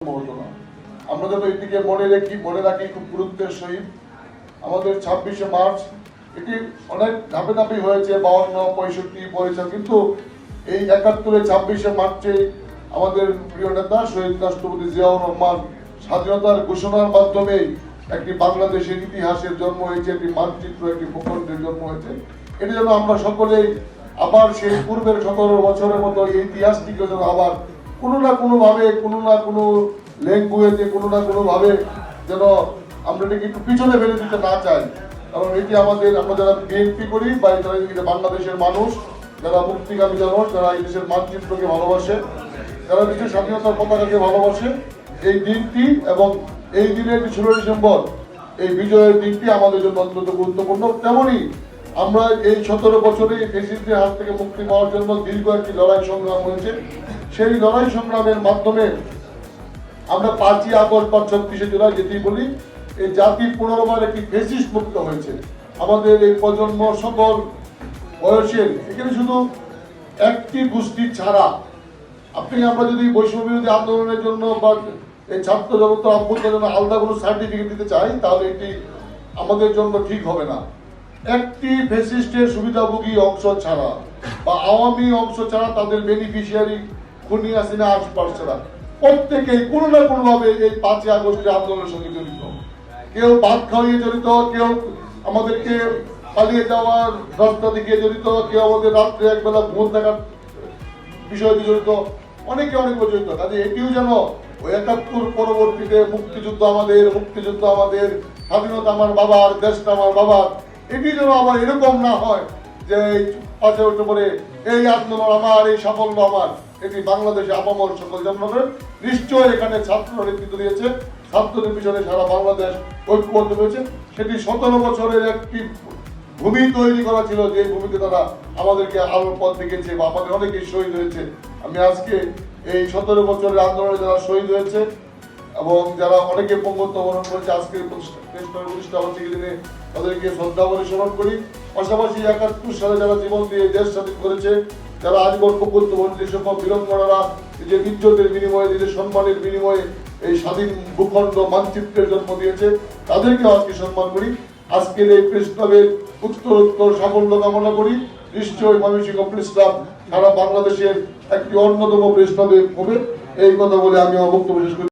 আমরা যেন এটিকে মনে রাখি খুব গুরুত্বের সহিত। আমাদের 26শে মার্চ এটি অনেক ধাপে ধাপে হয়েছে, 52, 65, 45, কিন্তু এই 71-এ 26শে মার্চে আমাদের প্রিয় নেতা শহীদ রাষ্ট্রপতি জিয়াউর রহমান স্বাধীনতার ঘোষণার মাধ্যমে একটি বাংলাদেশের ইতিহাসের জন্ম হয়েছে, একটি মানচিত্র, একটি ভূখণ্ডের জন্ম হয়েছে। এটি যেন আমরা সকলেই আবার সেই পূর্বের 17 বছরের মতো এই ইতিহাসটিকে যেন আবার কোনো না কোনো ভাবে, কোনো না কোনো ল্যাঙ্গুয়েজে, কোনো না কোনো ভাবে যেন আমরা এটাকে একটু পিছনে ফেলে দিতে না চাই। কারণ এটি আমরা যারা বিএনপি করি বা যারা বাংলাদেশের মানুষ, যারা মুক্তিকামী জনক, যারা এই দেশের মানচিত্রকে ভালোবাসে, যারা দেশের স্বাধীনতার পতাকাকে ভালোবাসে, এই দিনটি এবং এই দিনের 16 ডিসেম্বর এই বিজয়ের দিনটি আমাদের জন্য অত্যন্ত গুরুত্বপূর্ণ। তেমনই আমরা এই 17 বছরে ফ্যাসিস্টদের হাত থেকে মুক্তি পাওয়ার জন্য দীর্ঘ একটি লড়াই সংগ্রাম হয়েছে। সেই লড়াই সংগ্রামের মাধ্যমে আমরা 5ই আগস্ট বা 36শে জুলাই যেটি বলি, এই জাতি পুনর্বার একটি ফ্যাসিস্ট মুক্ত হয়েছে। আমাদের এই প্রজন্ম সকল বয়সের, এখানে শুধু একটি গোষ্ঠী ছাড়া আমরা যদি বৈষম্য বিরোধী আন্দোলনের জন্য বা এই ছাত্র জগতের অভ্যুত্থানের জন্য আলাদা কোনো সার্টিফিকেট দিতে চাই, তাহলে এটি আমাদের জন্য ঠিক হবে না। একটি ফ্যাসিস্টের সুবিধাভোগী অংশ ছাড়া বা আওয়ামী অংশ ছাড়া, তাদের বেনিফিশিয়ারি খুনি হাসিনা আশপাশ ছাড়া প্রত্যেকেই কোনো না কোনোভাবে এই 5ই আগস্টের আন্দোলনের সঙ্গে জড়িত। কেউ ভাত খাওয়িয়ে জড়িত, কেউ আমাদেরকে পালিয়ে যাওয়ার রাস্তা দিকে জড়িত, কেউ আমাদের রাত্রে একবেলা ঘুম থাকার বিষয়টি জড়িত, অনেকে অনেক জড়িত। কাজে এটিও যেন ওই 71 পরবর্তীতে মুক্তিযুদ্ধ আমাদের, স্বাধীনতা আমার বাবার, দেশটা আমার বাবার, এটি যেন আবার এরকম না হয় যে 5 অক্টোবরে এই আন্দোলন আমার, এই সাফল্য আমার। এটি বাংলাদেশে আপামর সকল জন্মদের নিশ্চয় এখানে ছাত্ররা নেতৃত্ব দিয়েছে, ছাত্রদের পিছনে সারা বাংলাদেশ ঐক্যবদ্ধ হয়েছে। সেটি 17 বছরের একটি ভূমি তৈরি করা ছিল, যে ভূমিতে তারা আমাদেরকে আলোর পথ দেখেছে বা আমাদের অনেকেই শহীদ হয়েছে। আমি আজকে এই 17 বছরের আন্দোলনে যারা শহীদ হয়েছে এবং যারা অনেকে পঙ্গুত্ব বরণ করেছে, আজকে প্রতিষ্ঠা বার্ষিকী দিনে তাদেরকে শ্রদ্ধাভরে স্মরণ করি। পাশাপাশি 71 সালে যারা জীবন দিয়ে দেশ স্বাধীন করেছে, যারা আজীবন পঙ্গুত্ব বরণ, যেসব বীরঙ্গনারা নিজের ইজ্জতের বিনিময়ে, নিজের সম্মানের বিনিময়ে এই স্বাধীন ভূখণ্ড মানচিত্রের জন্ম দিয়েছে, তাদেরকে আজকে সম্মান করি। আজকের এই প্রেস ক্লাবের উত্তরোত্তর সাফল্য কামনা করি। নিশ্চয়ই ময়মনসিংহ প্রেস ক্লাব সারা বাংলাদেশের একটি অন্যতম প্রেস ক্লাবে হবে, এই কথা বলে আমি আমার বক্তব্য শেষ করি।